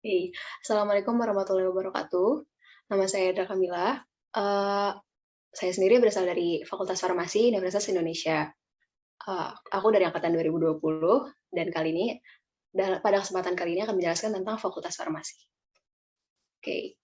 Hey, Assalamualaikum warahmatullahi wabarakatuh. Nama saya Edra Kamila. Eh, saya sendiri berasal dari Fakultas Farmasi Universitas Indonesia. Aku dari angkatan 2020 dan kali ini pada kesempatan kali ini akan menjelaskan tentang Fakultas Farmasi. Oke.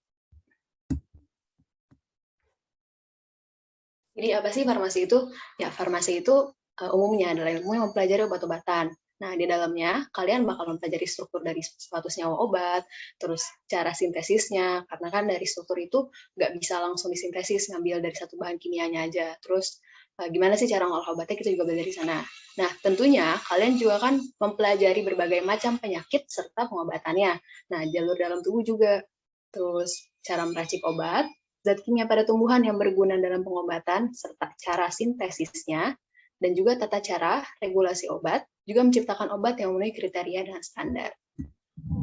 Jadi apa sih farmasi itu? Ya, farmasi itu umumnya adalah ilmu yang mempelajari obat-obatan. Nah, di dalamnya kalian bakal mempelajari struktur dari suatu senyawa obat, terus cara sintesisnya, karena kan dari struktur itu nggak bisa langsung disintesis, ngambil dari satu bahan kimianya aja. Terus gimana sih cara ngolah obatnya, kita juga belajar di sana. Nah, tentunya kalian juga kan mempelajari berbagai macam penyakit serta pengobatannya. Nah, jalur dalam tubuh juga. Terus cara meracik obat, zat kimia pada tumbuhan yang berguna dalam pengobatan, serta cara sintesisnya, dan juga tata cara regulasi obat, juga menciptakan obat yang memenuhi kriteria dan standar.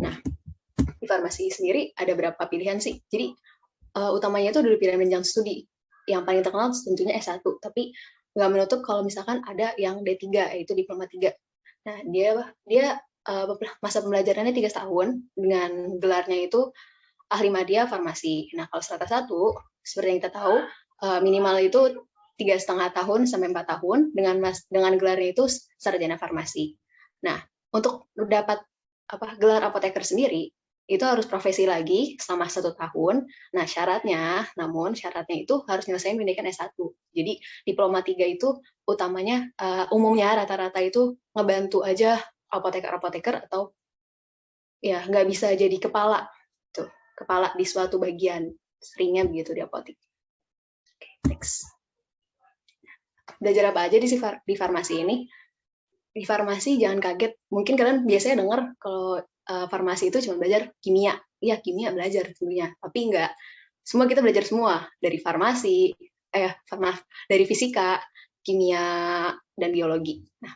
Nah, di farmasi sendiri ada berapa pilihan sih? Jadi, utamanya itu dari pilihan jenjang studi. Yang paling terkenal tentunya S1, tapi nggak menutup kalau misalkan ada yang D3, yaitu diploma 3. Nah, dia masa pembelajarannya 3 tahun, dengan gelarnya itu ahli media farmasi. Nah, kalau strata 1, seperti yang kita tahu, minimal itu 3,5 tahun sampai 4 tahun dengan gelarnya itu sarjana farmasi. Nah, untuk dapat gelar apoteker sendiri, itu harus profesi lagi selama 1 tahun. Nah, syaratnya itu harus nyelesain pendidikan S1. Jadi, diploma 3 itu utamanya, umumnya rata-rata itu ngebantu aja apoteker-apoteker atau ya nggak bisa jadi kepala tuh, kepala di suatu bagian, seringnya begitu di apotek. Oke, next. Belajar apa aja di farmasi ini? Di farmasi jangan kaget, mungkin kalian biasanya dengar kalau farmasi itu cuma belajar kimia. Iya, kimia belajar tentunya, tapi enggak semua, kita belajar semua dari farmasi, dari fisika, kimia, dan biologi. Nah,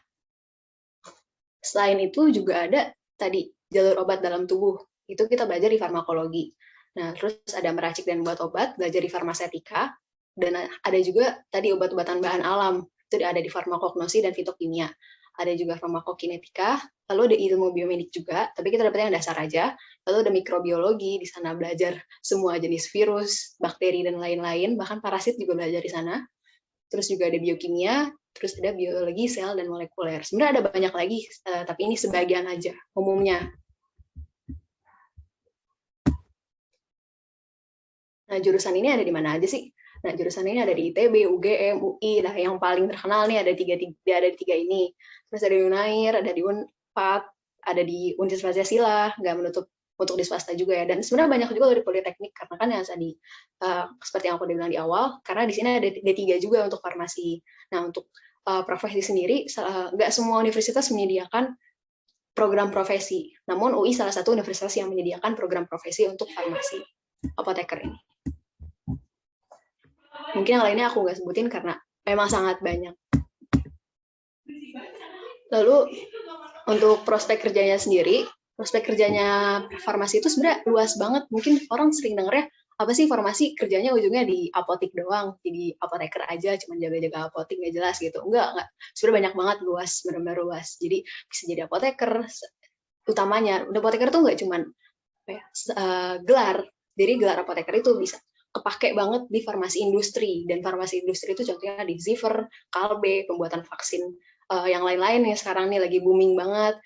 selain itu juga ada tadi jalur obat dalam tubuh, itu kita belajar di farmakologi. Nah, terus ada meracik dan buat obat, belajar di farmasetika, dan ada juga tadi obat-obatan bahan alam, itu ada di farmakognosi dan fitokimia. Ada juga farmakokinetika, lalu ada ilmu biomedik juga, tapi kita dapetnya yang dasar aja. Lalu ada mikrobiologi, di sana belajar semua jenis virus, bakteri, dan lain-lain, bahkan parasit juga belajar di sana. Terus juga ada biokimia, terus ada biologi sel dan molekuler. Sebenarnya ada banyak lagi, tapi ini sebagian aja umumnya. Nah, jurusan ini ada di mana aja sih? Nah, jurusan ini ada di ITB, UGM, UI. Nah, yang paling terkenal nih ada di tiga ini. Terus ada di Unair, ada di Unpad, ada di Universitas Pancasila, nggak menutup untuk di swasta juga ya. Dan sebenarnya banyak juga dari politeknik, karena kan yang tadi seperti yang aku udah bilang di awal, karena di sini ada D3 juga untuk farmasi. Nah, untuk profesi sendiri, nggak semua universitas menyediakan program profesi. Namun UI salah satu universitas yang menyediakan program profesi untuk farmasi apoteker ini. Mungkin yang lainnya aku nggak sebutin karena memang sangat banyak. Lalu untuk prospek kerjanya sendiri, prospek kerjanya farmasi itu sebenarnya luas banget. Mungkin orang sering dengernya, apa sih farmasi kerjanya ujungnya di apotek doang, jadi apoteker aja, cuma jaga-jaga apotek, nggak jelas gitu. Enggak. Sebenarnya banyak banget, luas, benar-benar luas. Jadi bisa jadi apoteker, utamanya. Apoteker tuh nggak cuma gelar, jadi gelar apoteker itu bisa kepake banget di farmasi industri, dan farmasi industri itu contohnya di Ziver, Kalbe, pembuatan vaksin yang lain-lain yang sekarang nih lagi booming banget.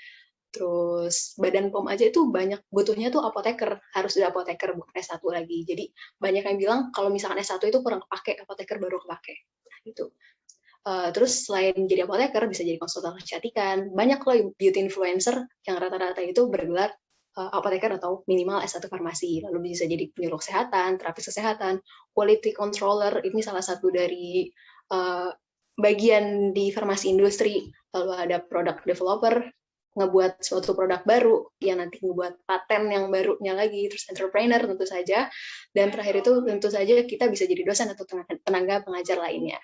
Terus Badan POM aja itu banyak butuhnya tuh apoteker, harus ada apoteker, bukan S1 lagi. Jadi banyak yang bilang kalau misalkan S1 itu kurang kepake, apoteker baru kepake. Nah, gitu. Terus selain jadi apoteker, bisa jadi konsultan kecantikan. Banyak loh beauty influencer yang rata-rata itu bergelar apoteker atau minimal S1 farmasi. Lalu bisa jadi penyuluh kesehatan, terapis kesehatan, quality controller, ini salah satu dari bagian di farmasi industri. Lalu ada product developer, ngebuat suatu produk baru, yang nanti ngebuat paten yang barunya lagi, terus entrepreneur tentu saja, dan terakhir itu tentu saja kita bisa jadi dosen atau tenaga pengajar lainnya.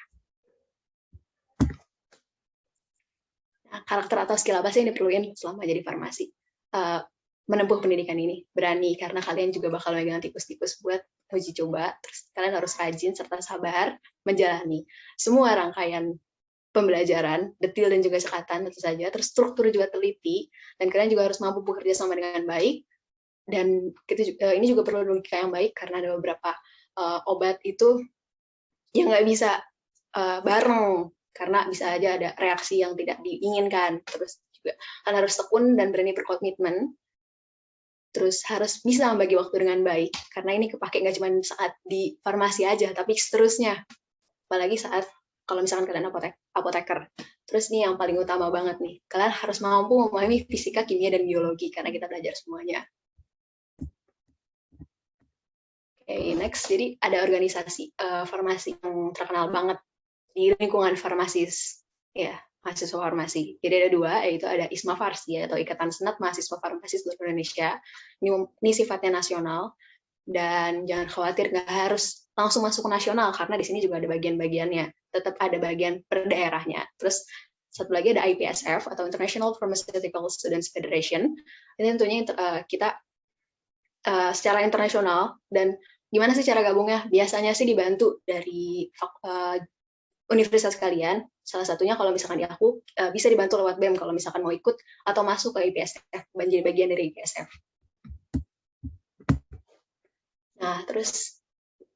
Nah, karakter atau skill apa sih yang diperluin selama jadi farmasi? Menempuh pendidikan ini, berani, karena kalian juga bakal megang tikus-tikus buat uji coba, terus kalian harus rajin serta sabar menjalani semua rangkaian pembelajaran, detil dan juga sekatan tentu saja, terstruktur juga teliti, dan kalian juga harus mampu bekerja sama dengan baik, Dan ini juga perlu logika yang baik karena ada beberapa obat itu yang nggak bisa bareng karena bisa aja ada reaksi yang tidak diinginkan. Terus juga kan harus tekun dan berani berkomitmen. Terus harus bisa membagi waktu dengan baik karena ini kepake nggak cuma saat di farmasi aja tapi seterusnya. Apalagi saat kalau misalkan kalian apoteker. Terus nih yang paling utama banget nih, kalian harus mampu memahami fisika, kimia, dan biologi karena kita belajar semuanya. Oke, next. Jadi ada organisasi farmasi yang terkenal banget di lingkungan farmasis, ya, mahasiswa farmasi. Jadi ada dua, yaitu ada ISMA Farsi atau Ikatan Senat Mahasiswa Farmasi seluruh Indonesia. Ini sifatnya nasional dan jangan khawatir nggak harus langsung masuk ke nasional karena di sini juga ada bagian-bagiannya. Tetap ada bagian per daerahnya. Terus satu lagi ada IPSF atau International Pharmaceutical Students Federation. Ini tentunya kita secara internasional. Dan gimana sih cara gabungnya? Biasanya sih dibantu dari universitas kalian. Salah satunya kalau misalkan di aku bisa dibantu lewat BEM kalau misalkan mau ikut atau masuk ke IPSF, menjadi bagian dari IPSF. Nah, terus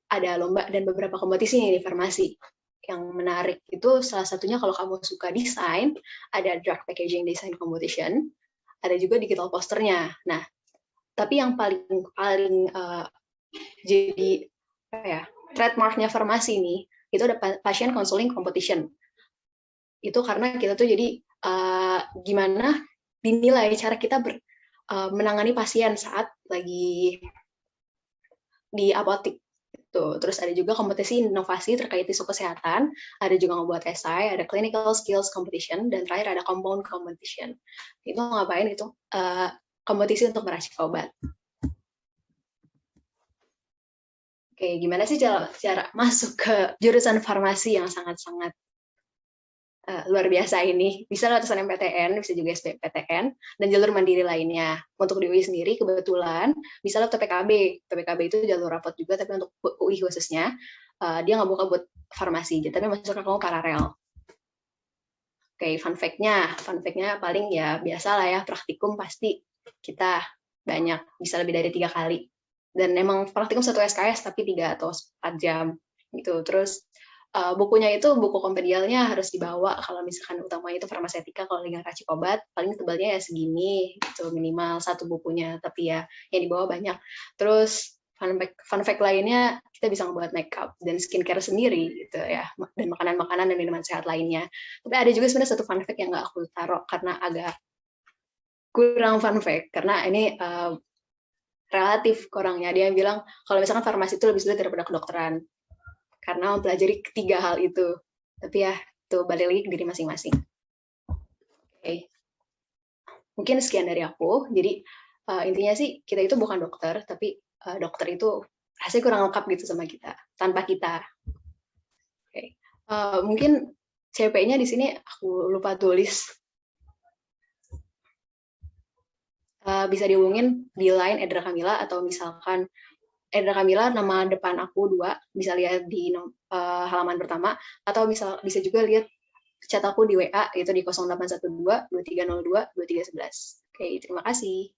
ada lomba dan beberapa kompetisi nih di farmasi. Yang menarik itu salah satunya kalau kamu suka desain, ada drug packaging design competition, ada juga digital posternya. Nah, tapi yang paling jadi trademarknya farmasi nih, itu ada patient counseling competition. Itu karena kita tuh jadi gimana dinilai cara kita menangani pasien saat lagi di apotik. Tuh. Terus ada juga kompetisi inovasi terkait isu kesehatan, ada juga membuat esai, ada clinical skills competition, dan terakhir ada compound competition. Itu ngapain itu? Kompetisi untuk meracik obat. Oke, gimana sih cara masuk ke jurusan farmasi yang sangat-sangat luar biasa ini? Bisa lewat SNMPTN, bisa juga SBMPTN, dan jalur mandiri lainnya. Untuk di UI sendiri, kebetulan bisa lewat PPKB. PPKB itu jalur rapot juga, tapi untuk UI khususnya, dia nggak buka buat farmasi, tapi masuknya kamu paralel. Oke, fun fact-nya paling ya biasa lah ya, praktikum pasti kita banyak, bisa lebih dari 3 kali. Dan emang praktikum 1 SKS tapi 3 atau 4 jam gitu. Terus bukunya itu buku kompendialnya harus dibawa kalau misalkan utamanya itu farmasetika, kalau lagi ngeracik obat paling tebalnya ya segini gitu, minimal 1 bukunya, tapi ya yang dibawa banyak. Terus fun fact lainnya, kita bisa membuat makeup dan skincare sendiri gitu ya, dan makanan-makanan dan minuman sehat lainnya. Tapi ada juga sebenarnya satu fun fact yang nggak aku taruh karena agak kurang fun fact, karena ini relatif kurangnya. Dia bilang kalau misalkan farmasi itu lebih sulit daripada kedokteran karena mempelajari ketiga hal itu. Tapi ya itu balik lagi ke diri masing-masing. Oke. Mungkin sekian dari aku. Jadi intinya sih kita itu bukan dokter, tapi dokter itu rasanya kurang lengkap gitu sama kita, tanpa kita. Oke. Mungkin CP-nya di sini aku lupa tulis. Bisa dihubungin di line Edra Kamila, atau misalkan Edra Kamila nama depan aku 2, bisa lihat di halaman pertama, atau bisa juga lihat chat aku di WA, itu di 0812 2302 2311. Oke, terima kasih.